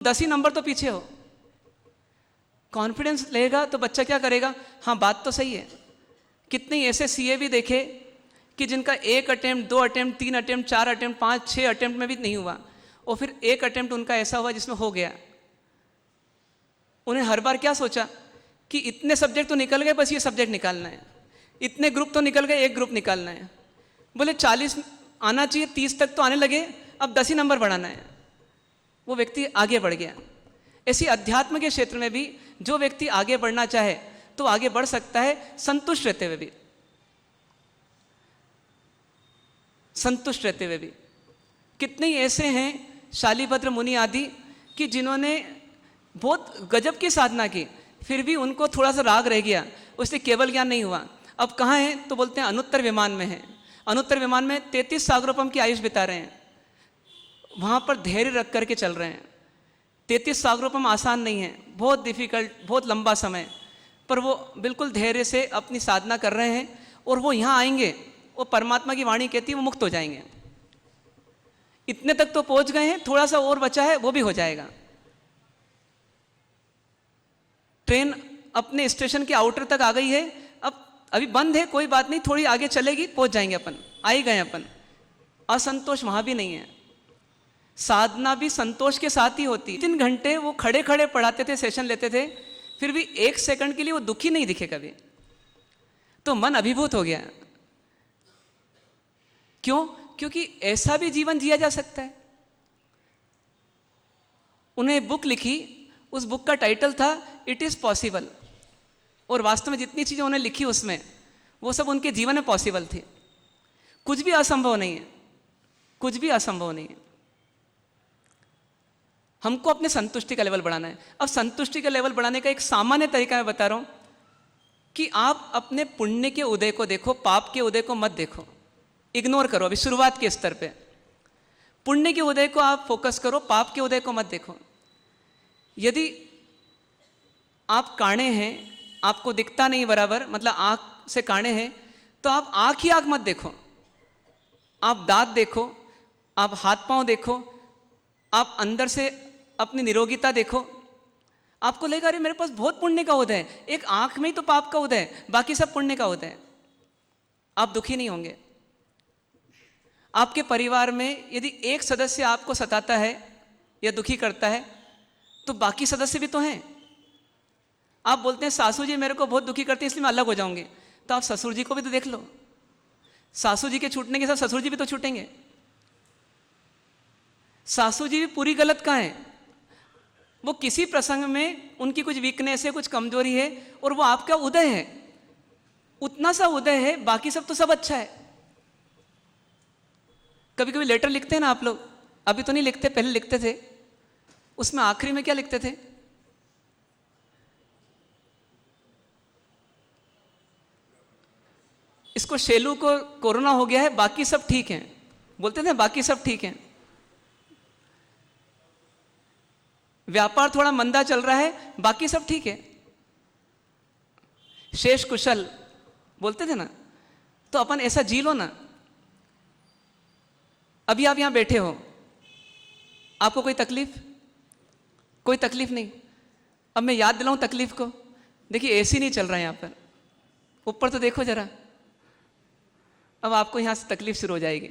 10 ही number तो पीछे हो। कॉन्फिडेंस लेगा तो बच्चा क्या करेगा, हाँ बात तो सही है। कितने ऐसे सीए भी देखे कि जिनका 1 attempt, 2 attempt, 3 attempt, 4 attempt, 5, 6 attempt में भी नहीं हुआ, और फिर 1 अटेम्प्ट उनका ऐसा हुआ जिसमें हो गया। उन्हें हर बार क्या सोचा कि इतने सब्जेक्ट तो निकल गए, बस ये सब्जेक्ट निकालना है, इतने ग्रुप तो निकल गए, एक ग्रुप निकालना है। बोले 40 आना चाहिए, 30 तक तो आने लगे, अब 10 ही नंबर बढ़ाना है। वो व्यक्ति आगे बढ़ गया। ऐसी अध्यात्म के क्षेत्र में भी जो व्यक्ति आगे बढ़ना चाहे तो आगे बढ़ सकता है, संतुष्ट रहते हुए भी, संतुष्ट रहते हुए भी। कितने ही ऐसे हैं शालिभद्र मुनि आदि कि जिन्होंने बहुत गजब की साधना की, फिर भी उनको थोड़ा सा राग रह गया, उससे केवल ज्ञान नहीं हुआ। अब कहाँ हैं तो बोलते हैं अनुत्तर विमान में है। अनुत्तर विमान में 33 सागरोपम की आयुष बिता रहे हैं, वहाँ पर धैर्य रख करके चल रहे हैं। 33 सागरोपम आसान नहीं है, बहुत डिफिकल्ट, बहुत लंबा समय, पर वो बिल्कुल धैर्य से अपनी साधना कर रहे हैं। और वो यहाँ आएंगे, वो परमात्मा की वाणी कहती है वो मुक्त हो जाएंगे। इतने तक तो पहुँच गए हैं, थोड़ा सा और बचा है, वो भी हो जाएगा। ट्रेन अपने स्टेशन के आउटर तक आ गई है, अब अभी बंद है, कोई बात नहीं, थोड़ी आगे चलेगी, पहुँच जाएंगे अपन, आ ही गए अपन। असंतोष वहाँ भी नहीं है। साधना भी संतोष के साथ ही होती। 3 घंटे वो खड़े खड़े पढ़ाते थे, सेशन लेते थे, फिर भी 1 सेकंड के लिए वो दुखी नहीं दिखे कभी, तो मन अभिभूत हो गया। क्यों? क्योंकि ऐसा भी जीवन जिया जा सकता है। उन्हें बुक लिखी, उस बुक का टाइटल था इट इज़ पॉसिबल, और वास्तव में जितनी चीज़ें उन्हें लिखी उसमें, वो सब उनके जीवन में पॉसिबल थी। कुछ भी असंभव नहीं है, कुछ भी असंभव नहीं है। हमको अपने संतुष्टि का लेवल बढ़ाना है। अब संतुष्टि का लेवल बढ़ाने का एक सामान्य तरीका मैं बता रहा हूं कि आप अपने पुण्य के उदय को देखो, पाप के उदय को मत देखो, इग्नोर करो अभी शुरुआत के स्तर पे। पुण्य के उदय को आप फोकस करो, पाप के उदय को मत देखो। यदि आप काणे हैं, आपको दिखता नहीं बराबर, मतलब आँख से काणे हैं, तो आप आँख ही आँख मत देखो, आप दांत देखो, आप हाथ पांव देखो, आप अंदर से अपनी निरोगिता देखो। आपको लगेगा अरे मेरे पास बहुत पुण्य का उदय है, एक आँख में ही तो पाप का उदय है, बाकी सब पुण्य का उदय है। आप दुखी नहीं होंगे। आपके परिवार में यदि एक सदस्य आपको सताता है या दुखी करता है, तो बाकी सदस्य भी तो हैं। आप बोलते हैं सासू जी मेरे को बहुत दुखी करती है इसलिए मैं अलग हो जाऊंगी, तो आप ससुर जी को भी तो देख लो। सासू जी के छूटने के साथ ससुर जी भी तो छूटेंगे। सासू जी भी पूरी गलत कहाँ है, वो किसी प्रसंग में उनकी कुछ वीकनेस है, कुछ कमजोरी है, और वो आपका उदय है, उतना सा उदय है, बाकी सब तो सब अच्छा है। कभी कभी लेटर लिखते हैं ना आप लोग, अभी तो नहीं लिखते, पहले लिखते थे, उसमें आखिरी में क्या लिखते थे, इसको शेलू को कोरोना हो गया है, बाकी सब ठीक हैं, बोलते थे बाकी सब ठीक हैं। व्यापार थोड़ा मंदा चल रहा है, बाकी सब ठीक है, शेष कुशल बोलते थे ना। तो अपन ऐसा जी लो ना। अभी आप यहां बैठे हो, आपको कोई तकलीफ? कोई तकलीफ नहीं। अब मैं याद दिलाऊं तकलीफ को, देखिए एसी नहीं चल रहा है यहां पर, ऊपर तो देखो जरा, अब आपको यहां से तकलीफ शुरू हो जाएगी।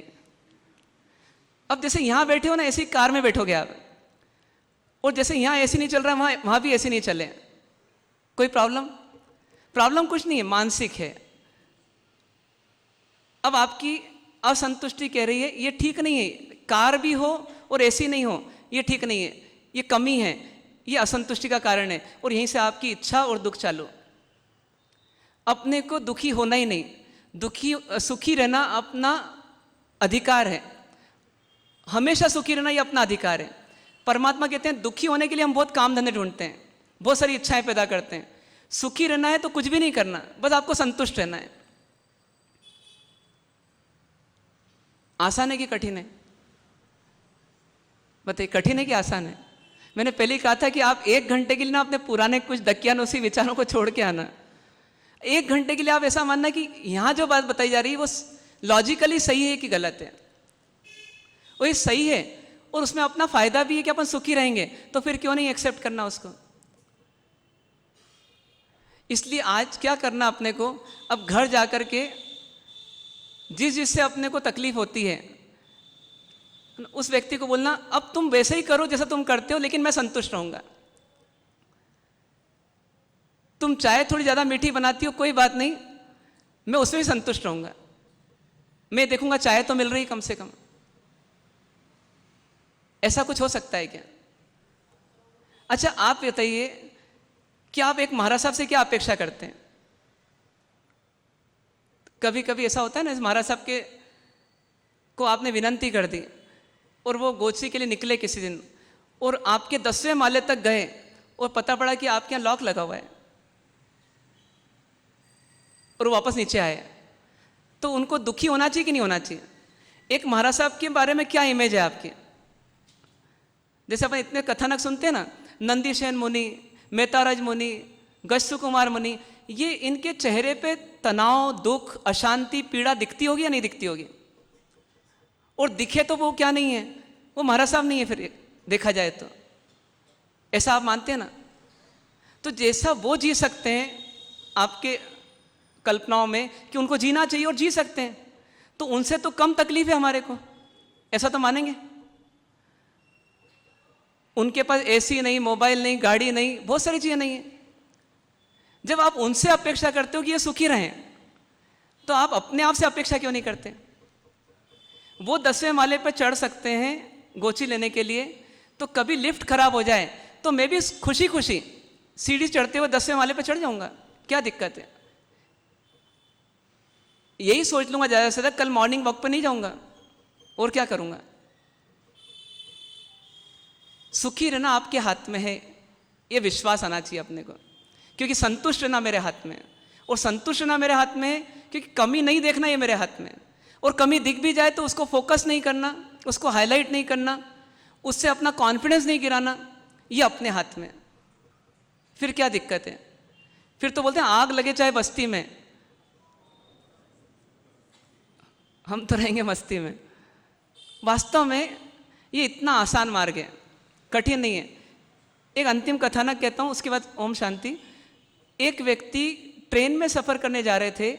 अब जैसे यहां बैठे हो ना, ऐसी कार में बैठोगे आप, और जैसे यहां एसी नहीं चल रहा है वहां भी एसी नहीं चले, कोई प्रॉब्लम? प्रॉब्लम कुछ नहीं है, मानसिक है। अब आपकी असंतुष्टि कह रही है ये ठीक नहीं है, कार भी हो और एसी नहीं हो, ये ठीक नहीं है, ये कमी है, ये असंतुष्टि का कारण है, और यहीं से आपकी इच्छा और दुख चालू। अपने को दुखी होना ही नहीं, सुखी रहना अपना अधिकार है, हमेशा सुखी रहना ये अपना अधिकार है। परमात्मा कहते हैं दुखी होने के लिए हम बहुत काम धंधे ढूंढते हैं, बहुत सारी इच्छाएं पैदा करते हैं। सुखी रहना है तो कुछ भी नहीं करना, बस आपको संतुष्ट रहना है। आसान है कि कठिन है? बताइए, कठिन है कि आसान है? मैंने पहले ही कहा था कि आप 1 घंटे के लिए ना अपने पुराने कुछ दकियानुसी विचारों को छोड़ के आना। 1 घंटे के लिए आप ऐसा मानना कि यहां जो बात बताई जा रही है वो लॉजिकली सही है कि गलत है। वो ये सही है, और उसमें अपना फायदा भी है कि अपन सुखी रहेंगे, तो फिर क्यों नहीं एक्सेप्ट करना उसको। इसलिए आज क्या करना अपने को, अब घर जाकर के जिससे अपने को तकलीफ होती है उस व्यक्ति को बोलना, अब तुम वैसे ही करो जैसा तुम करते हो, लेकिन मैं संतुष्ट रहूंगा। तुम चाय थोड़ी ज़्यादा मीठी बनाती हो, कोई बात नहीं, मैं उसमें भी संतुष्ट रहूंगा। मैं देखूंगा चाय तो मिल रही कम से कम। ऐसा कुछ हो सकता है क्या? अच्छा, आप बताइए कि आप एक महाराज साहब से क्या अपेक्षा करते हैं? कभी कभी ऐसा होता है ना, इस महाराज साहब के को आपने विनंती कर दी और वो गोची के लिए निकले किसी दिन, और आपके 10वें माले तक गए और पता पड़ा कि आपके यहाँ लॉक लगा हुआ है, और वो वापस नीचे आए, तो उनको दुखी होना चाहिए कि नहीं होना चाहिए? एक महाराज साहब के बारे में क्या इमेज है आपकी? जैसे अपन इतने कथानक सुनते हैं ना, नंदीसेन मुनि, मेहताराज मुनि, गस्सु कुमार मुनि, ये इनके चेहरे पे तनाव, दुख, अशांति, पीड़ा दिखती होगी या नहीं दिखती होगी? और दिखे तो वो क्या नहीं है, वो महाराज साहब नहीं है फिर देखा जाए तो। ऐसा आप मानते हैं ना? तो जैसा वो जी सकते हैं आपके कल्पनाओं में कि उनको जीना चाहिए और जी सकते हैं, तो उनसे तो कम तकलीफ है हमारे को, ऐसा तो मानेंगे? उनके पास एसी नहीं, मोबाइल नहीं, गाड़ी नहीं, बहुत सारी चीजें नहीं है। जब आप उनसे अपेक्षा करते हो कि ये सुखी रहें, तो आप अपने आप से अपेक्षा क्यों नहीं करते? वो 10वें माले पर चढ़ सकते हैं गोची लेने के लिए, तो कभी लिफ्ट खराब हो जाए तो मैं भी खुशी खुशी सीढ़ी चढ़ते हुए 10वें माले पर चढ़ जाऊंगा, क्या दिक्कत है? यही सोच लूंगा ज़्यादा से ज़्यादा, कल मॉर्निंग वॉक पर नहीं जाऊंगा और क्या करूंगा। सुखी रहना आपके हाथ में है, ये विश्वास आना चाहिए अपने को, क्योंकि संतुष्ट रहना मेरे हाथ में है, और संतुष्ट रहना मेरे हाथ में है क्योंकि कमी नहीं देखना ये मेरे हाथ में, और कमी दिख भी जाए तो उसको फोकस नहीं करना, उसको हाईलाइट नहीं करना, उससे अपना कॉन्फिडेंस नहीं गिराना, ये अपने हाथ में। फिर क्या दिक्कत है? फिर तो बोलते हैं आग लगे चाहे बस्ती में, हम तो रहेंगे मस्ती में। वास्तव में ये इतना आसान मार्ग है, कठिन नहीं है। एक अंतिम कथानक कहता हूँ, उसके बाद ओम शांति। एक व्यक्ति ट्रेन में सफ़र करने जा रहे थे,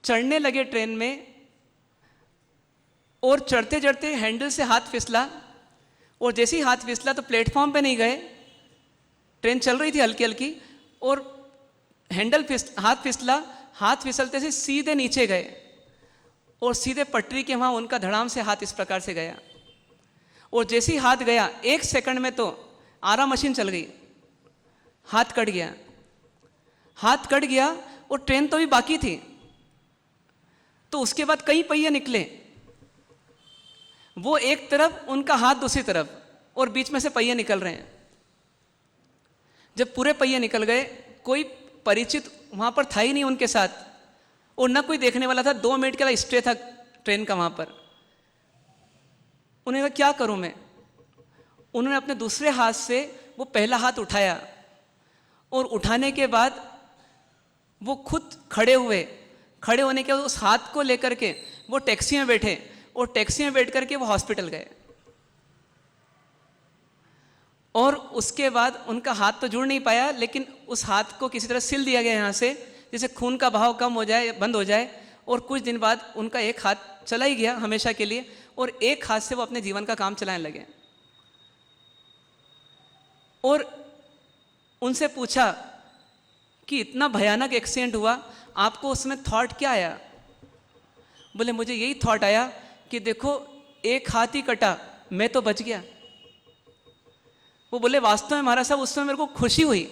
चढ़ने लगे ट्रेन में, और चढ़ते चढ़ते हैंडल से हाथ फिसला, और जैसे ही हाथ फिसला तो प्लेटफॉर्म पे नहीं गए, ट्रेन चल रही थी हल्की हल्की, और हाथ फिसला, हाथ फिसलते से सीधे नीचे गए, और सीधे पटरी के वहाँ उनका धड़ाम से हाथ इस प्रकार से गया, और जैसे ही हाथ गया 1 सेकंड में तो आरा मशीन चल गई, हाथ कट गया। हाथ कट गया और ट्रेन तो भी बाकी थी, तो उसके बाद कई पहिए निकले, वो एक तरफ, उनका हाथ दूसरी तरफ, और बीच में से पहिए निकल रहे हैं। जब पूरे पहिए निकल गए, कोई परिचित वहाँ पर था ही नहीं उनके साथ, और न कोई देखने वाला था। 2 मिनट के लिए स्टे था ट्रेन का वहाँ पर। उन्होंने कहा क्या करूँ मैं? उन्होंने अपने दूसरे हाथ से वो पहला हाथ उठाया, और उठाने के बाद वो खुद खड़े हुए। खड़े होने के बाद उस हाथ को लेकर के वो टैक्सी में बैठे, और टैक्सी में बैठ करके वो हॉस्पिटल गए। और उसके बाद उनका हाथ तो जुड़ नहीं पाया, लेकिन उस हाथ को किसी तरह सिल दिया गया यहाँ से, जिससे खून का बहाव कम हो जाए, बंद हो जाए। और कुछ दिन बाद उनका एक हाथ चला ही गया हमेशा के लिए, और एक हाथ से वो अपने जीवन का काम चलाने लगे। और उनसे पूछा कि इतना भयानक एक्सीडेंट हुआ, आपको उसमें थॉट क्या आया? बोले मुझे यही थॉट आया कि देखो एक हाथ ही कटा, मैं तो बच गया। वो बोले वास्तव में महाराज साहब उस समय मेरे को खुशी हुई,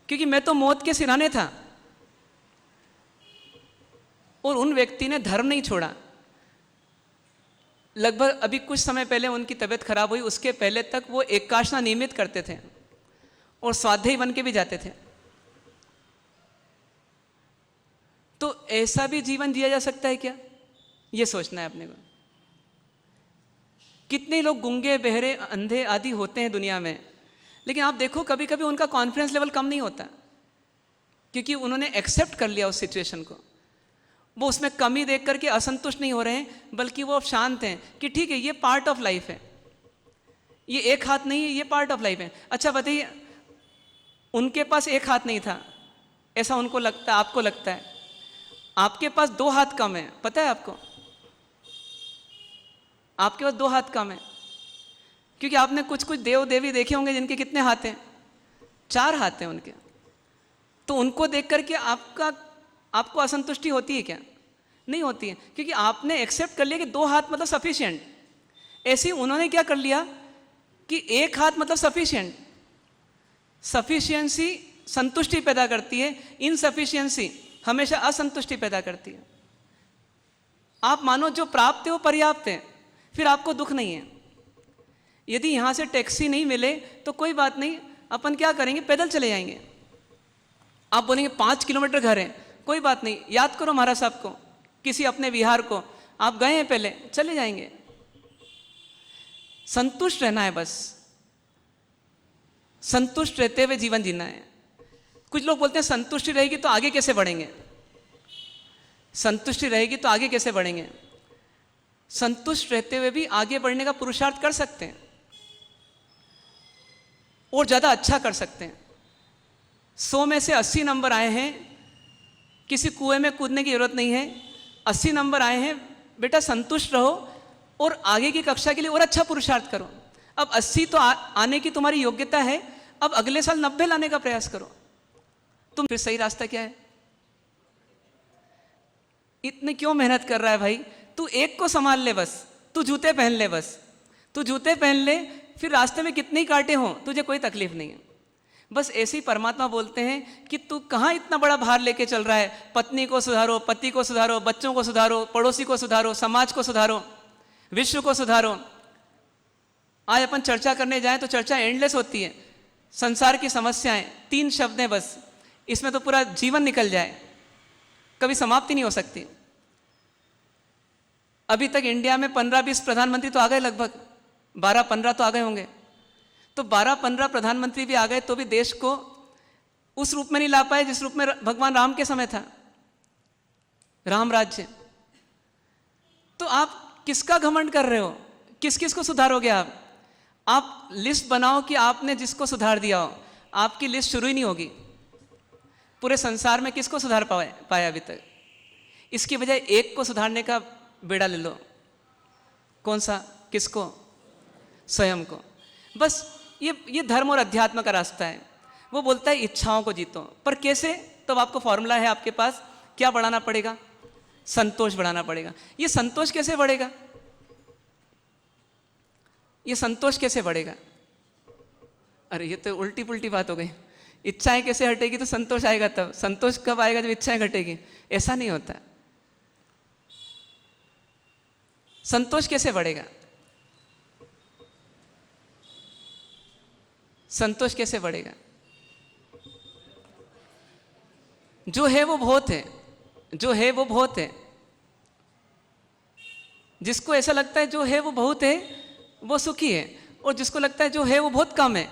क्योंकि मैं तो मौत के सिरहाने था। और उन व्यक्ति ने धर्म नहीं छोड़ा। लगभग अभी कुछ समय पहले उनकी तबीयत खराब हुई, उसके पहले तक वो एकादशी नियमित करते थे और स्वाध्यायी बन के भी जाते थे। तो ऐसा भी जीवन जिया जा सकता है क्या? ये सोचना है अपने को। कितने लोग गूंगे, बहरे, अंधे आदि होते हैं दुनिया में, लेकिन आप देखो कभी कभी उनका कॉन्फिडेंस लेवल कम नहीं होता, क्योंकि उन्होंने एक्सेप्ट कर लिया उस सिचुएशन को। वो उसमें कमी देख करके असंतुष्ट नहीं हो रहे हैं, बल्कि वो अब शांत हैं कि ठीक है, ये पार्ट ऑफ लाइफ है, ये एक हाथ नहीं है, ये पार्ट ऑफ लाइफ है। अच्छा बताइए, उनके पास एक हाथ नहीं था, ऐसा उनको लगता है, आपको लगता है। आपके पास 2 हाथ कम है, पता है आपको? आपके पास 2 हाथ कम है, क्योंकि आपने कुछ कुछ देव देवी देखे होंगे जिनके कितने हाथ हैं, 4 हाथ हैं उनके। तो उनको देख करके आपको असंतुष्टि होती है क्या? नहीं होती है, क्योंकि आपने एक्सेप्ट कर लिया कि 2 हाथ मतलब सफिशिएंट। ऐसे ही उन्होंने क्या कर लिया कि 1 हाथ मतलब सफिशिएंट। सफिशिएंसी संतुष्टि पैदा करती है, इनसफिशिएंसी हमेशा असंतुष्टि पैदा करती है। आप मानो जो प्राप्त है वो पर्याप्त है, फिर आपको दुख नहीं है। यदि यहाँ से टैक्सी नहीं मिले तो कोई बात नहीं, अपन क्या करेंगे, पैदल चले जाएंगे। आप बोलेंगे 5 किलोमीटर घर है, कोई बात नहीं, याद करो महाराज साहब को, किसी अपने विहार को, आप गए हैं पहले, चले जाएंगे। संतुष्ट रहना है, बस संतुष्ट रहते हुए जीवन जीना है। कुछ लोग बोलते हैं संतुष्टि रहेगी तो आगे कैसे बढ़ेंगे, संतुष्टि रहेगी तो आगे कैसे बढ़ेंगे। संतुष्ट रहते हुए भी आगे बढ़ने का पुरुषार्थ कर सकते हैं और ज़्यादा अच्छा कर सकते हैं। 100 में से 80 नंबर आए हैं, किसी कुएं में कूदने की जरूरत नहीं है। 80 नंबर आए हैं, बेटा संतुष्ट रहो और आगे की कक्षा के लिए और अच्छा पुरुषार्थ करो। अब 80 तो आने की तुम्हारी योग्यता है, अब अगले साल 90 लाने का प्रयास करो। तुम फिर सही रास्ता क्या है? इतनी क्यों मेहनत कर रहा है भाई? तू एक को संभाल ले बस, तू जूते पहन ले बस, तू जूते पहन ले, फिर रास्ते में कितने कांटे हों तुझे कोई तकलीफ नहीं है। बस ऐसे ही परमात्मा बोलते हैं कि तू कहाँ इतना बड़ा भार लेके चल रहा है। पत्नी को सुधारो, पति को सुधारो, बच्चों को सुधारो, पड़ोसी को सुधारो, समाज को सुधारो, विश्व को सुधारो। आज अपन चर्चा करने जाएं तो चर्चा एंडलेस होती है। संसार की समस्याएं 3 शब्द हैं बस, इसमें तो पूरा जीवन निकल जाए, कभी समाप्ति नहीं हो सकती। अभी तक इंडिया में 15-20 प्रधानमंत्री तो आ गए, लगभग 12-15 तो आ गए होंगे। तो 12-15 प्रधानमंत्री भी आ गए तो भी देश को उस रूप में नहीं ला पाए जिस रूप में भगवान राम के समय था, राम राज्य। तो आप किसका घमंड कर रहे हो? किस किस को सुधारोगे आप लिस्ट बनाओ कि आपने जिसको सुधार दिया हो। आपकी लिस्ट शुरू ही नहीं होगी। पूरे संसार में किसको सुधार पाया अभी तक? इसकी बजाय एक को सुधारने का बेड़ा ले लो। कौन सा? किसको? स्वयं को। बस ये धर्म और अध्यात्म का रास्ता है। वो बोलता है इच्छाओं को जीतो, पर कैसे? तो आपको फॉर्मूला है आपके पास। क्या बढ़ाना पड़ेगा? संतोष बढ़ाना पड़ेगा। ये संतोष कैसे बढ़ेगा? ये संतोष कैसे बढ़ेगा? अरे ये तो उल्टी पुल्टी बात हो गई। इच्छाएं कैसे हटेगी तो संतोष आएगा तब। संतोष कब आएगा? जब इच्छाएं घटेगी। ऐसा नहीं होता। संतोष कैसे बढ़ेगा? संतोष कैसे बढ़ेगा? जो है वो बहुत है, जो है वो बहुत है। जिसको ऐसा लगता है जो है वो बहुत है, वो सुखी है, और जिसको लगता है जो है वो बहुत कम है,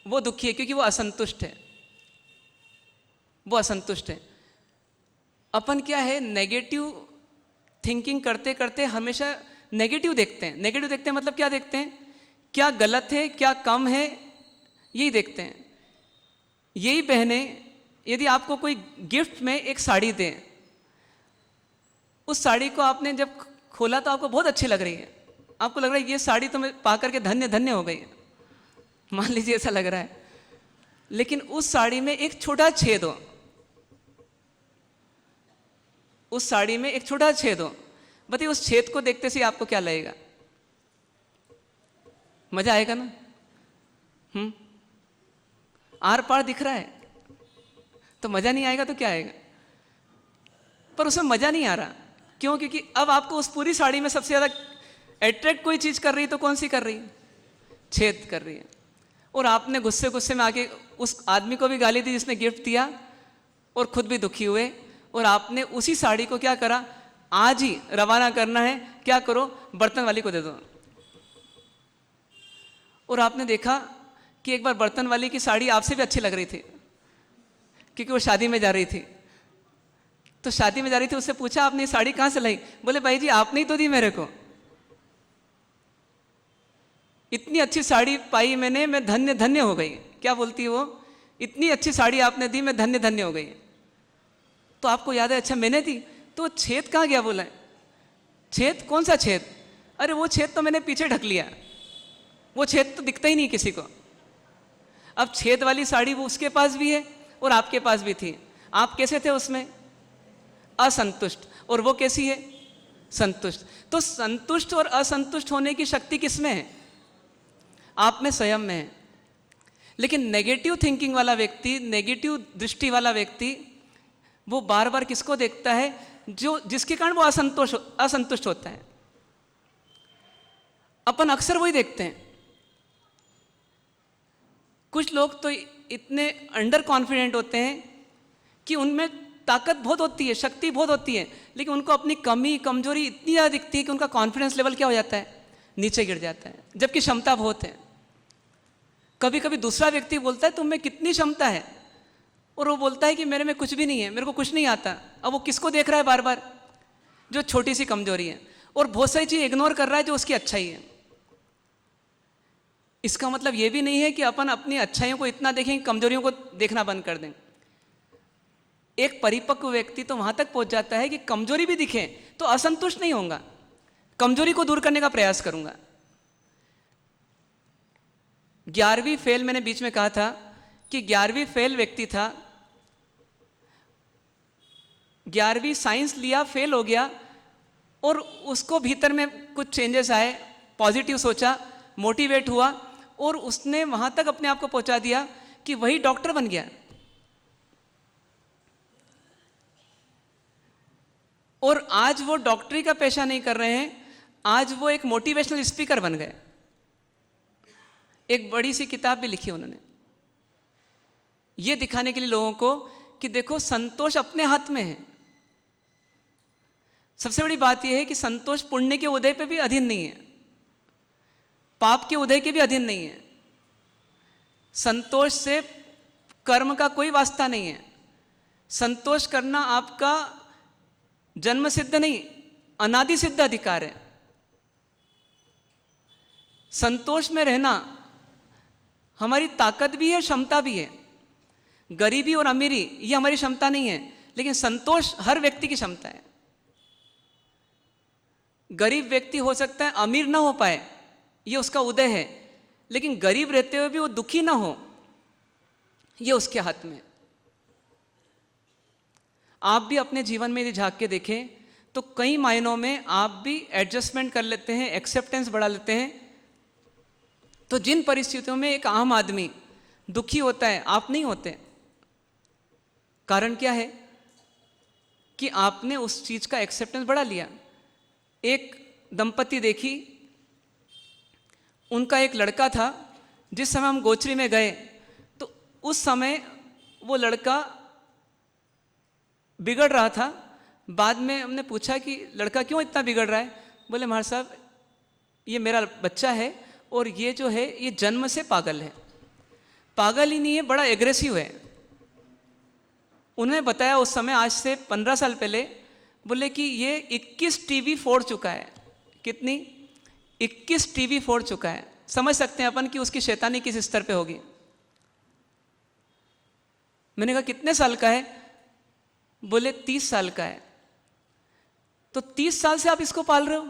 वो दुखी है, क्योंकि वो असंतुष्ट है। वो असंतुष्ट है। अपन क्या है, नेगेटिव थिंकिंग करते करते हमेशा नेगेटिव देखते हैं। नेगेटिव देखते हैं मतलब क्या देखते हैं? क्या गलत है, क्या कम है, यही देखते हैं। यही बहने, यदि आपको कोई गिफ्ट में एक साड़ी दे, उस साड़ी को आपने जब खोला तो आपको बहुत अच्छी लग रही है, आपको लग रहा है ये साड़ी तो मैं पा करके धन्य धन्य हो गई, मान लीजिए ऐसा लग रहा है। लेकिन उस साड़ी में एक छोटा छेद हो, उस साड़ी में एक छोटा छेद हो, बताइए उस छेद को देखते से आपको क्या लगेगा? मजा आएगा ना? आर पार दिख रहा है तो मजा नहीं आएगा तो क्या आएगा? पर उसमें मजा नहीं आ रहा। क्यों? क्योंकि अब आपको उस पूरी साड़ी में सबसे ज्यादा अट्रैक्ट कोई चीज कर रही है, तो कौन सी कर रही है? छेद कर रही है। और आपने गुस्से गुस्से में आके उस आदमी को भी गाली दी जिसने गिफ्ट दिया, और खुद भी दुखी हुए। और आपने उसी साड़ी को क्या करा? आज ही रवाना करना है, क्या करो? बर्तन वाली को दे दो। और आपने देखा कि एक बार बर्तन वाली की साड़ी आपसे भी अच्छी लग रही थी, क्योंकि वो शादी में जा रही थी। तो शादी में जा रही थी, उससे पूछा आपने ये साड़ी कहाँ से लाई? बोले भाई जी आपने ही तो दी मेरे को, इतनी अच्छी साड़ी पाई मैंने, मैं धन्य धन्य हो गई। क्या बोलती है वो? इतनी अच्छी साड़ी आपने दी, मैं धन्य धन्य हो गई। तो आपको याद है? अच्छा मैंने दी। तो छेद कहाँ गया? बोला छेद? कौन सा छेद? अरे वो छेद तो मैंने पीछे ढक लिया, वो छेद तो दिखता ही नहीं किसी को। अब छेद वाली साड़ी वो उसके पास भी है और आपके पास भी थी, आप कैसे थे उसमें? असंतुष्ट। और वो कैसी है? संतुष्ट। तो संतुष्ट और असंतुष्ट होने की शक्ति किसमें है? आप में, स्वयं में है। लेकिन नेगेटिव थिंकिंग वाला व्यक्ति, नेगेटिव दृष्टि वाला व्यक्ति, वो बार बार किसको देखता है? जिसके कारण वो असंतुष्ट होता है। अपन अक्सर वही देखते हैं। कुछ लोग तो इतने अंडर कॉन्फिडेंट होते हैं कि उनमें ताकत बहुत होती है, शक्ति बहुत होती है, लेकिन उनको अपनी कमी कमजोरी इतनी ज़्यादा दिखती है कि उनका कॉन्फिडेंस लेवल क्या हो जाता है? नीचे गिर जाता है, जबकि क्षमता बहुत है। कभी कभी दूसरा व्यक्ति बोलता है तुम में कितनी क्षमता है, और वो बोलता है कि मेरे में कुछ भी नहीं है, मेरे को कुछ नहीं आता। अब वो किसको देख रहा है बार बार? जो छोटी सी कमजोरी है, और बहुत सारी चीज़ इग्नोर कर रहा है जो उसकी अच्छाई है। इसका मतलब ये भी नहीं है कि अपन अपनी अच्छाइयों को इतना देखें, कमजोरियों को देखना बंद कर दें। एक परिपक्व व्यक्ति तो वहां तक पहुंच जाता है कि कमजोरी भी दिखे तो असंतुष्ट नहीं होऊंगा, कमजोरी को दूर करने का प्रयास करूंगा। 11वीं फेल, मैंने बीच में कहा था कि 11वीं फेल व्यक्ति था, 11वीं साइंस लिया, फेल हो गया, और उसको भीतर में कुछ चेंजेस आए, पॉजिटिव सोचा, मोटिवेट हुआ, और उसने वहां तक अपने आप को पहुंचा दिया कि वही डॉक्टर बन गया। और आज वो डॉक्टरी का पेशा नहीं कर रहे हैं, आज वो एक मोटिवेशनल स्पीकर बन गए। एक बड़ी सी किताब भी लिखी उन्होंने, ये दिखाने के लिए लोगों को कि देखो संतोष अपने हाथ में है। सबसे बड़ी बात यह है कि संतोष पुण्य के उदय पे भी अधीन नहीं है, पाप के उदय के भी अधीन नहीं है। संतोष से कर्म का कोई वास्ता नहीं है। संतोष करना आपका जन्म सिद्ध नहीं, अनादि सिद्ध अधिकार है। संतोष में रहना हमारी ताकत भी है, क्षमता भी है। गरीबी और अमीरी ये हमारी क्षमता नहीं है, लेकिन संतोष हर व्यक्ति की क्षमता है। गरीब व्यक्ति हो सकता है अमीर ना हो पाए, ये उसका उदय है, लेकिन गरीब रहते हुए भी वो दुखी ना हो, ये उसके हाथ में। आप भी अपने जीवन में यदि झांक के देखें तो कई मायनों में आप भी एडजस्टमेंट कर लेते हैं, एक्सेप्टेंस बढ़ा लेते हैं। तो जिन परिस्थितियों में एक आम आदमी दुखी होता है, आप नहीं होते। कारण क्या है? कि आपने उस चीज का एक्सेप्टेंस बढ़ा लिया। एक दंपति देखी, उनका एक लड़का था। जिस समय हम गोचरी में गए तो उस समय वो लड़का बिगड़ रहा था। बाद में हमने पूछा कि लड़का क्यों इतना बिगड़ रहा है? बोले महाराज साहब ये मेरा बच्चा है और ये जो है ये जन्म से पागल है। पागल ही नहीं है, बड़ा एग्रेसिव है। उन्होंने बताया उस समय, आज से 15 साल पहले, बोले कि ये 21 टीवी फोड़ चुका है। कितनी? 21 टीवी फोड़ चुका है। समझ सकते हैं अपन कि उसकी शैतानी किस स्तर पे होगी। मैंने कहा कितने साल का है? बोले 30 साल का है। तो 30 साल से आप इसको पाल रहे हो?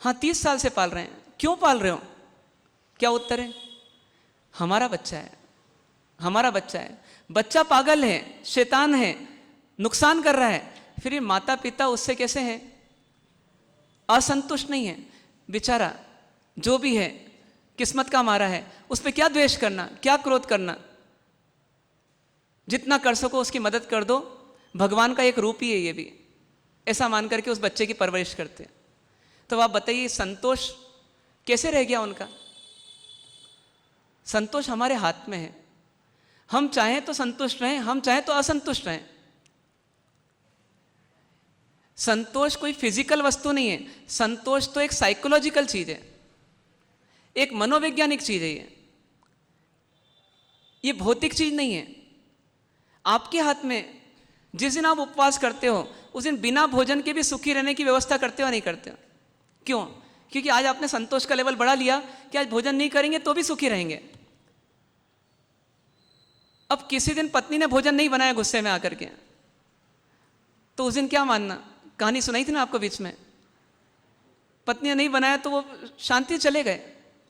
हाँ 30 साल से पाल रहे हैं। क्यों पाल रहे हो? क्या उत्तर है? हमारा बच्चा है, हमारा बच्चा है। बच्चा पागल है, शैतान है, नुकसान कर रहा है, फिर ये माता पिता उससे कैसे हैं? असंतुष्ट नहीं है बेचारा। जो भी है किस्मत का मारा है, उस पर क्या द्वेष करना, क्या क्रोध करना। जितना कर सको उसकी मदद कर दो। भगवान का एक रूप ही है ये भी, ऐसा मान करके उस बच्चे की परवरिश करते हैं। तो आप बताइए संतोष कैसे रह गया उनका? संतोष हमारे हाथ में है। हम चाहें तो संतुष्ट रहें, हम चाहें तो असंतुष्ट रहें। संतोष कोई फिजिकल वस्तु नहीं है, संतोष तो एक साइकोलॉजिकल चीज है, एक मनोवैज्ञानिक चीज है। ये भौतिक चीज नहीं है। आपके हाथ में जिस दिन आप उपवास करते हो उस दिन बिना भोजन के भी सुखी रहने की व्यवस्था करते हो नहीं करते हो? क्यों? क्योंकि आज आपने संतोष का लेवल बढ़ा लिया कि आज भोजन नहीं करेंगे तो भी सुखी रहेंगे। अब किसी दिन पत्नी ने भोजन नहीं बनाया गुस्से में आकर के, तो उस दिन क्या मानना? कहानी सुनाई थी ना आपको बीच में, पत्नी ने नहीं बनाया तो वो शांति से चले गए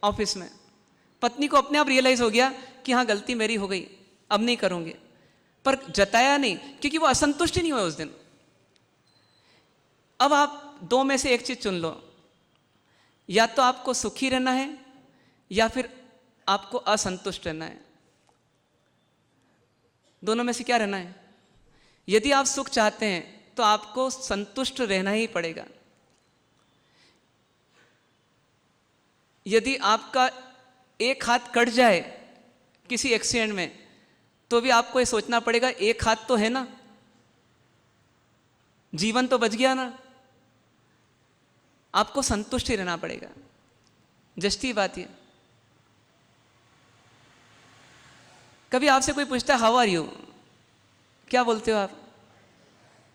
ऑफिस में। पत्नी को अपने आप रियलाइज हो गया कि हाँ गलती मेरी हो गई, अब नहीं करूँगी, पर जताया नहीं क्योंकि वो असंतुष्ट ही नहीं हुए उस दिन। अब आप दो में से एक चीज चुन लो, या तो आपको सुखी रहना है या फिर आपको असंतुष्ट रहना है। दोनों में से क्या रहना है? यदि आप सुख चाहते हैं तो आपको संतुष्ट रहना ही पड़ेगा। यदि आपका एक हाथ कट जाए किसी एक्सीडेंट में तो भी आपको ये सोचना पड़ेगा एक हाथ तो है ना, जीवन तो बच गया ना। आपको संतुष्ट ही रहना पड़ेगा। जस्टी बात ये, कभी आपसे कोई पूछता है हाउ आर यू, क्या बोलते हो आप?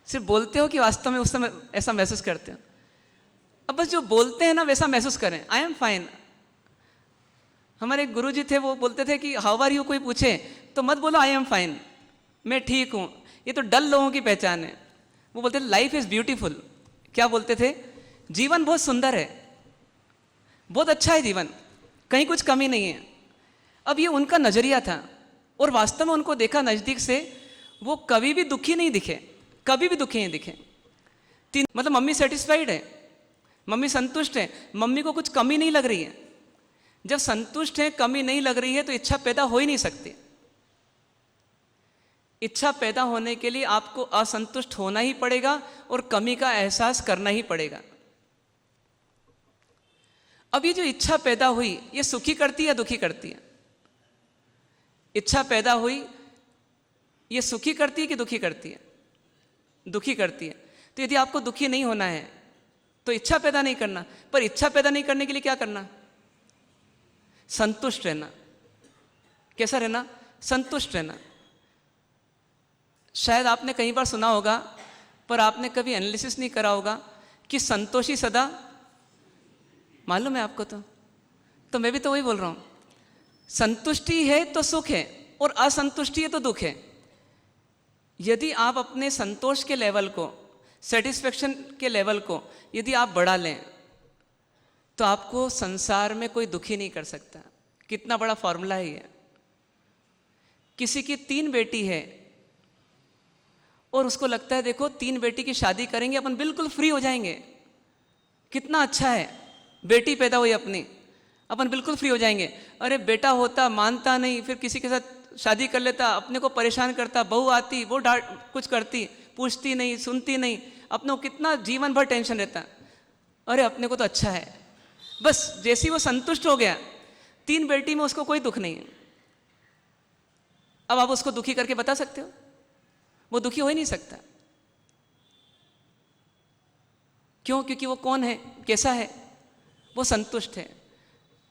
सिर्फ बोलते हो कि वास्तव में उस समय ऐसा महसूस करते हो? अब बस जो बोलते हैं ना वैसा महसूस करें, आई एम फाइन। हमारे एक गुरुजी थे, वो बोलते थे कि हाउ आर यू कोई पूछे तो मत बोलो आई एम फाइन, मैं ठीक हूं। ये तो डल लोगों की पहचान है। वो बोलते थे लाइफ इज ब्यूटीफुल। क्या बोलते थे? जीवन बहुत सुंदर है, बहुत अच्छा है जीवन, कहीं कुछ कमी नहीं है। अब ये उनका नजरिया था और वास्तव में उनको देखा नजदीक से, वो कभी भी दुखी नहीं दिखे, कभी भी दुखी नहीं दिखे। मतलब मम्मी सेटिस्फाइड है, मम्मी संतुष्ट है, मम्मी को कुछ कमी नहीं लग रही है। जब संतुष्ट है, कमी नहीं लग रही है तो इच्छा पैदा हो ही नहीं सकती। इच्छा पैदा होने के लिए आपको असंतुष्ट होना ही पड़ेगा और कमी का एहसास करना ही पड़ेगा। अब ये जो इच्छा पैदा हुई ये सुखी करती है या दुखी करती है? इच्छा पैदा हुई ये सुखी करती है कि दुखी करती है? दुखी करती है। तो यदि आपको दुखी नहीं होना है तो इच्छा पैदा नहीं करना, पर इच्छा पैदा नहीं करने के लिए क्या करना? संतुष्ट रहना। कैसा रहना? संतुष्ट रहना। शायद आपने कई बार सुना होगा पर आपने कभी एनालिसिस नहीं करा होगा कि संतोषी सदा, मालूम है आपको? तो मैं भी तो वही बोल रहा हूं, संतुष्टि है तो सुख है और असंतुष्टि है तो दुख है। यदि आप अपने संतोष के लेवल को, सेटिस्फेक्शन के लेवल को यदि आप बढ़ा लें तो आपको संसार में कोई दुखी नहीं कर सकता। कितना बड़ा फॉर्मूला है ये। किसी की 3 बेटी है और उसको लगता है देखो 3 बेटी की शादी करेंगे अपन बिल्कुल फ्री हो जाएंगे, कितना अच्छा है, बेटी पैदा हुई अपनी, अपन बिल्कुल फ्री हो जाएंगे। अरे बेटा होता, मानता नहीं, फिर किसी के साथ शादी कर लेता, अपने को परेशान करता, बहू आती वो डांट कुछ करती, पूछती नहीं, सुनती नहीं, अपने को कितना जीवन भर टेंशन रहता। अरे अपने को तो अच्छा है। बस जैसे ही वो संतुष्ट हो गया, 3 बेटी में उसको कोई दुख नहीं है। अब आप उसको दुखी करके बता सकते हो? वो दुखी हो ही नहीं सकता। क्यों? क्योंकि वो कौन है, कैसा है? वो संतुष्ट है।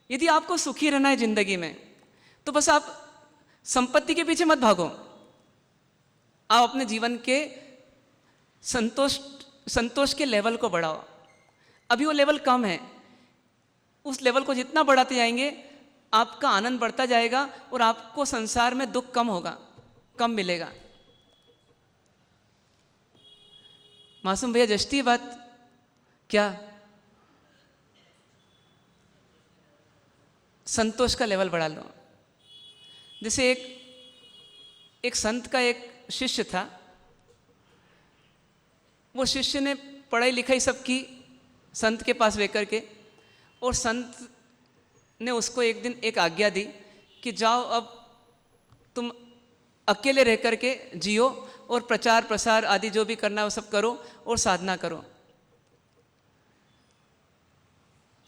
यदि आपको सुखी रहना है जिंदगी में तो बस आप संपत्ति के पीछे मत भागो, आप अपने जीवन के संतोष के लेवल को बढ़ाओ। अभी वो लेवल कम है, उस लेवल को जितना बढ़ाते जाएंगे आपका आनंद बढ़ता जाएगा और आपको संसार में दुख कम होगा, कम मिलेगा। मासूम भैया जस्टी बात क्या? संतोष का लेवल बढ़ा लो। जैसे एक संत का एक शिष्य था, वो शिष्य ने पढ़ाई लिखाई सब की संत के पास लेकर के, और संत ने उसको एक दिन एक आज्ञा दी कि जाओ अब तुम अकेले रह करके जियो और प्रचार प्रसार आदि जो भी करना है वो सब करो और साधना करो।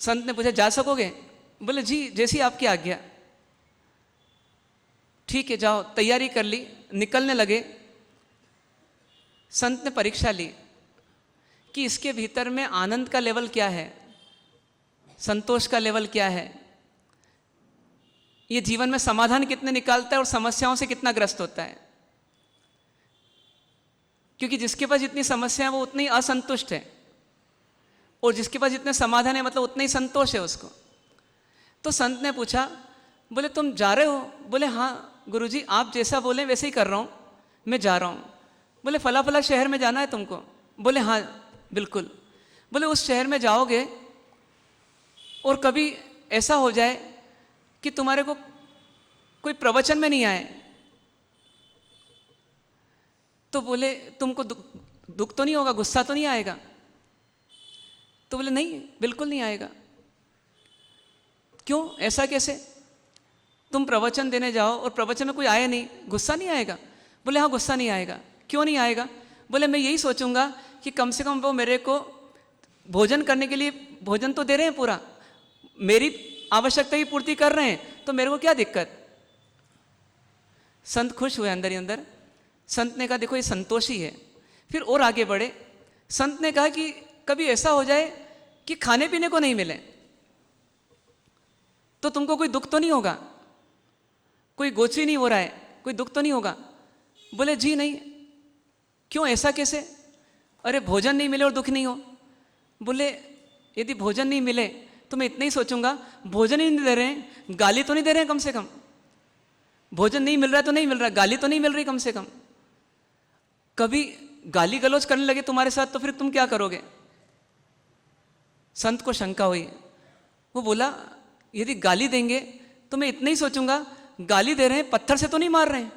संत ने पूछा जा सकोगे? बोले जी जैसी आपकी आज्ञा। ठीक है जाओ। तैयारी कर ली, निकलने लगे। संत ने परीक्षा ली कि इसके भीतर में आनंद का लेवल क्या है, संतोष का लेवल क्या है, ये जीवन में समाधान कितने निकालता है और समस्याओं से कितना ग्रस्त होता है। क्योंकि जिसके पास जितनी समस्या है वो उतनी असंतुष्ट है, और जिसके पास जितने समाधान है मतलब उतना ही संतोष है उसको। तो संत ने पूछा, बोले तुम जा रहे हो? बोले हाँ गुरुजी, आप जैसा बोले वैसे ही कर रहा हूँ, मैं जा रहा हूँ। बोले फला फला शहर में जाना है तुमको? बोले हाँ बिल्कुल। बोले उस शहर में जाओगे और कभी ऐसा हो जाए कि तुम्हारे को कोई प्रवचन में नहीं आए, तो बोले तुमको दुख तो नहीं होगा, गुस्सा तो नहीं आएगा? तो बोले नहीं, बिल्कुल नहीं आएगा। क्यों, ऐसा कैसे? तुम प्रवचन देने जाओ और प्रवचन में कोई आए नहीं, गुस्सा नहीं आएगा? बोले हाँ गुस्सा नहीं आएगा। क्यों नहीं आएगा? बोले मैं यही सोचूंगा कि कम से कम वो मेरे को भोजन करने के लिए भोजन तो दे रहे हैं, पूरा मेरी आवश्यकता की पूर्ति कर रहे हैं, तो मेरे को क्या दिक्कत। संत खुश हुए अंदर ही अंदर। संत ने कहा देखो ये संतोषी है। फिर और आगे बढ़े। संत ने कहा कि कभी ऐसा हो जाए कि खाने पीने को नहीं मिले, तो तुमको कोई दुख तो नहीं होगा? कोई गोची नहीं हो रहा है, कोई दुख तो नहीं होगा? बोले जी नहीं। क्यों, ऐसा कैसे? अरे भोजन नहीं मिले और दुख नहीं हो? बोले यदि भोजन नहीं मिले तो मैं इतना ही सोचूंगा, भोजन ही नहीं दे रहे हैं, गाली तो नहीं दे रहे हैं कम से कम? भोजन नहीं मिल रहा है तो नहीं मिल रहा, गाली तो नहीं मिल रही कम से कम? कभी गाली गलौज करने लगे तुम्हारे साथ तो फिर तुम क्या करोगे? संत को शंका हुई। वो बोला यदि गाली देंगे तो मैं इतना ही सोचूंगा, गाली दे रहे हैं, पत्थर से तो नहीं मार रहे हैं?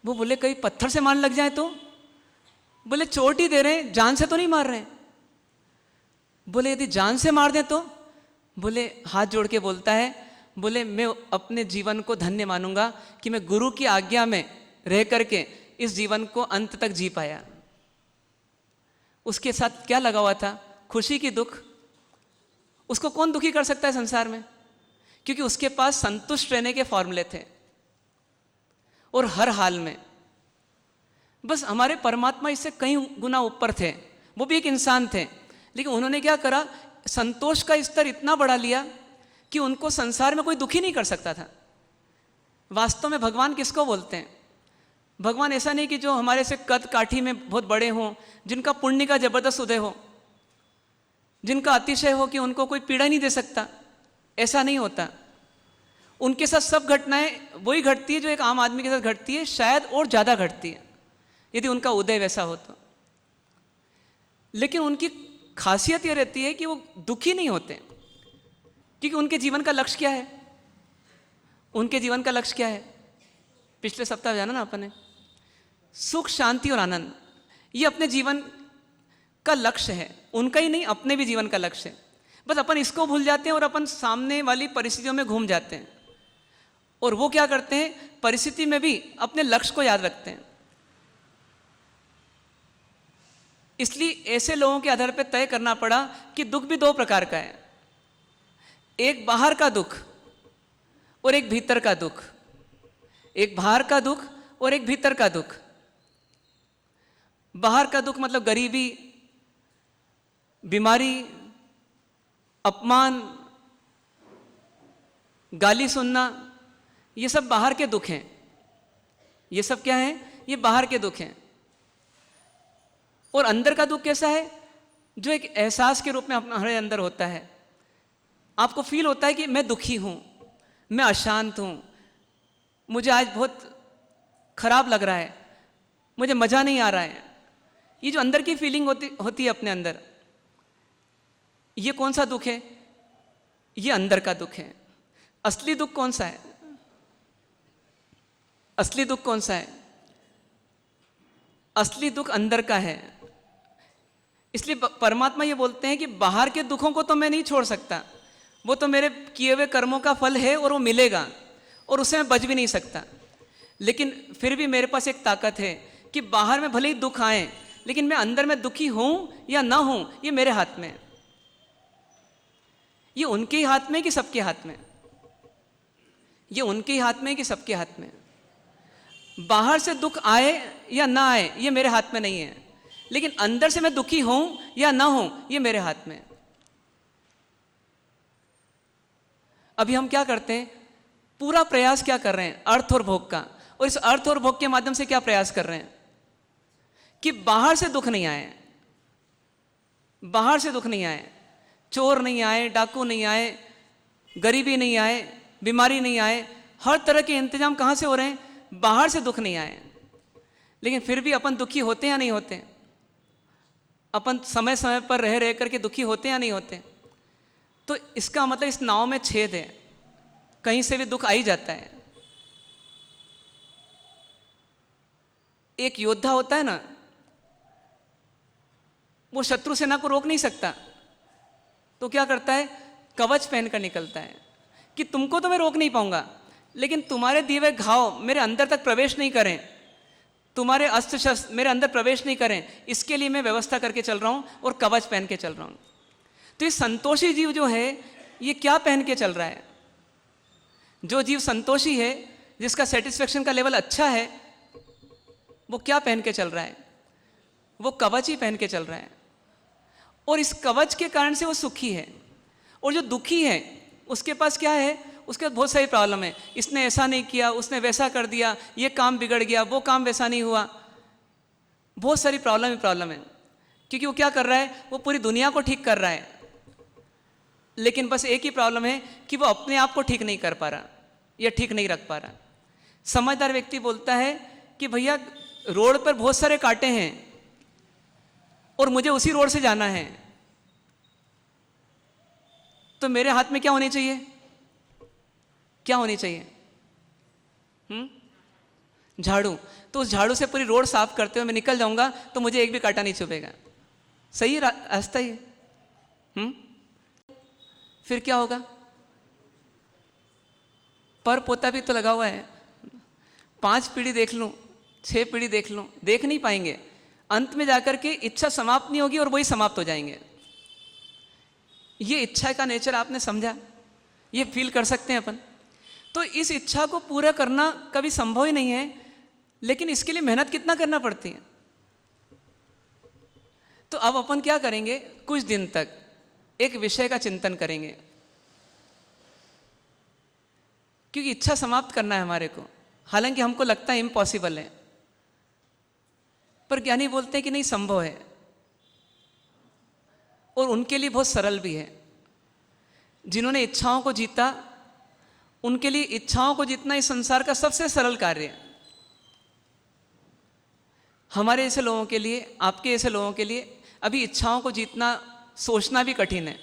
वो बोले कहीं पत्थर से मारने लग जाए तो? बोले चोट ही दे रहे हैं, जान से तो नहीं मार रहे हैं? बोले यदि जान से मार दें तो? बोले हाथ जोड़ के बोलता है, बोले मैं अपने जीवन को धन्य मानूंगा कि मैं गुरु की आज्ञा में रह करके इस जीवन को अंत तक जी पाया। उसके साथ क्या लगा हुआ था? खुशी की दुख। उसको कौन दुखी कर सकता है संसार में? क्योंकि उसके पास संतुष्ट रहने के फॉर्मूले थे, और हर हाल में। बस हमारे परमात्मा इससे कई गुना ऊपर थे, वो भी एक इंसान थे, लेकिन उन्होंने क्या करा, संतोष का स्तर इतना बढ़ा लिया कि उनको संसार में कोई दुखी नहीं कर सकता था। वास्तव में भगवान किसको बोलते हैं? भगवान ऐसा नहीं कि जो हमारे से कद काठी में बहुत बड़े हों, जिनका पुण्य का जबरदस्त उदय हो, जिनका अतिशय हो कि उनको कोई पीड़ा नहीं दे सकता, ऐसा नहीं होता। उनके साथ सब घटनाएं वही घटती है जो एक आम आदमी के साथ घटती है, शायद और ज़्यादा घटती है यदि उनका उदय वैसा हो तो। लेकिन उनकी खासियत ये रहती है कि वो दुखी नहीं होते, क्योंकि उनके जीवन का लक्ष्य क्या है? उनके जीवन का लक्ष्य क्या है? पिछले सप्ताह जाना ना अपने, सुख शांति और आनंद, ये अपने जीवन का लक्ष्य है। उनका ही नहीं, अपने भी जीवन का लक्ष्य है। बस अपन इसको भूल जाते हैं और अपन सामने वाली परिस्थितियों में घूम जाते हैं। और वो क्या करते हैं, परिस्थिति में भी अपने लक्ष्य को याद रखते हैं। इसलिए ऐसे लोगों के आधार पर तय करना पड़ा कि दुख भी दो प्रकार का है, एक बाहर का दुख और एक भीतर का दुख। एक बाहर का दुख और एक भीतर का दुख। बाहर का दुख मतलब गरीबी, बीमारी, अपमान, गाली सुनना, ये सब बाहर के दुख हैं। ये सब क्या है? ये बाहर के दुख हैं। और अंदर का दुख कैसा है? जो एक एहसास के रूप में हमारे अंदर होता है। आपको फील होता है कि मैं दुखी हूं, मैं अशांत हूं, मुझे आज बहुत खराब लग रहा है, मुझे मजा नहीं आ रहा है। ये जो अंदर की फीलिंग होती है अपने अंदर, ये कौन सा दुख है? ये अंदर का दुख है। असली दुख कौन सा है? असली दुख कौन सा है? असली दुख अंदर का है। इसलिए परमात्मा ये बोलते हैं कि बाहर के दुखों को तो मैं नहीं छोड़ सकता, वो तो मेरे किए हुए कर्मों का फल है और वो मिलेगा और उससे मैं बच भी नहीं सकता। लेकिन फिर भी मेरे पास एक ताकत है कि बाहर में भले ही दुख आए, लेकिन मैं अंदर में दुखी हूं या ना हूं, ये मेरे हाथ में है। ये उनके ही हाथ में है कि सबके हाथ में? ये उनके ही हाथ में है कि सबके हाथ में? बाहर से दुख आए या ना आए ये मेरे हाथ में नहीं है, लेकिन अंदर से मैं दुखी हूं या ना हूं ये मेरे हाथ में है। अभी हम क्या करते हैं? पूरा प्रयास क्या कर रहे हैं? अर्थ और भोग का। और इस अर्थ और भोग के माध्यम से क्या प्रयास कर रहे हैं कि बाहर से दुख नहीं आए, बाहर से दुख नहीं आए, चोर नहीं आए, डाकू नहीं आए, गरीबी नहीं आए, बीमारी नहीं आए, हर तरह के इंतजाम कहाँ से हो रहे हैं? बाहर से दुख नहीं आए। लेकिन फिर भी अपन दुखी होते या नहीं होते? अपन समय समय पर रह रह करके दुखी होते या नहीं होते? तो इसका मतलब इस नाव में छेद है, कहीं से भी दुख आ ही जाता है। एक योद्धा होता है ना, वो शत्रु सेना को रोक नहीं सकता, तो क्या करता है? कवच पहनकर निकलता है कि तुमको तो मैं रोक नहीं पाऊंगा, लेकिन तुम्हारे दिए हुए घाव मेरे अंदर तक प्रवेश नहीं करें, तुम्हारे अस्त्र शस्त्र मेरे अंदर प्रवेश नहीं करें, इसके लिए मैं व्यवस्था करके चल रहा हूं और कवच पहन के चल रहा हूं। तो ये संतोषी जीव जो है, ये क्या पहन के चल रहा है? जो जीव संतोषी है, जिसका सेटिस्फेक्शन का लेवल अच्छा है, वो क्या पहन के चल रहा है? वो कवच ही पहन के चल रहा है। और इस कवच के कारण से वो सुखी है। और जो दुखी है, उसके पास क्या है? उसके पास बहुत सारी प्रॉब्लम है। इसने ऐसा नहीं किया, उसने वैसा कर दिया, ये काम बिगड़ गया, वो काम वैसा नहीं हुआ, बहुत सारी प्रॉब्लम है। क्योंकि वो क्या कर रहा है? वो पूरी दुनिया को ठीक कर रहा है, लेकिन बस एक ही प्रॉब्लम है कि वो अपने आप को ठीक नहीं कर पा रहा या ठीक नहीं रख पा रहा। समझदार व्यक्ति बोलता है कि भैया रोड पर बहुत सारे कांटे हैं और मुझे उसी रोड से जाना है, तो मेरे हाथ में क्या होनी चाहिए? क्या होनी चाहिए? झाड़ू। तो उस झाड़ू से पूरी रोड साफ करते हुए मैं निकल जाऊंगा तो मुझे एक भी कांटा नहीं चुभेगा। सही रास्ता ही है। फिर क्या होगा? पर पोता भी तो लगा हुआ है। 5 पीढ़ी देख लूं, 6 पीढ़ी देख लूं, देख नहीं पाएंगे। अंत में जाकर के इच्छा समाप्त नहीं होगी और वही समाप्त हो जाएंगे। ये इच्छा का नेचर आपने समझा? ये फील कर सकते हैं अपन। तो इस इच्छा को पूरा करना कभी संभव ही नहीं है, लेकिन इसके लिए मेहनत कितना करना पड़ती है। तो अब अपन क्या करेंगे? कुछ दिन तक एक विषय का चिंतन करेंगे, क्योंकि इच्छा समाप्त करना है हमारे को। हालांकि हमको लगता है इम्पॉसिबल है, पर ज्ञानी बोलते हैं कि नहीं, संभव है, और उनके लिए बहुत सरल भी है। जिन्होंने इच्छाओं को जीता, उनके लिए इच्छाओं को जीतना इस संसार का सबसे सरल कार्य है। हमारे ऐसे लोगों के लिए, आपके ऐसे लोगों के लिए अभी इच्छाओं को जीतना सोचना भी कठिन है,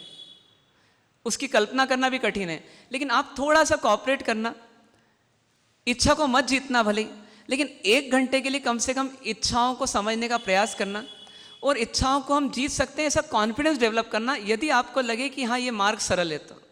उसकी कल्पना करना भी कठिन है। लेकिन आप थोड़ा सा कॉपरेट करना, इच्छा को मत जीतना भले, लेकिन 1 घंटे के लिए कम से कम इच्छाओं को समझने का प्रयास करना, और इच्छाओं को हम जीत सकते हैं ऐसा कॉन्फिडेंस डेवलप करना, यदि आपको लगे कि हाँ ये मार्ग सरल है तो।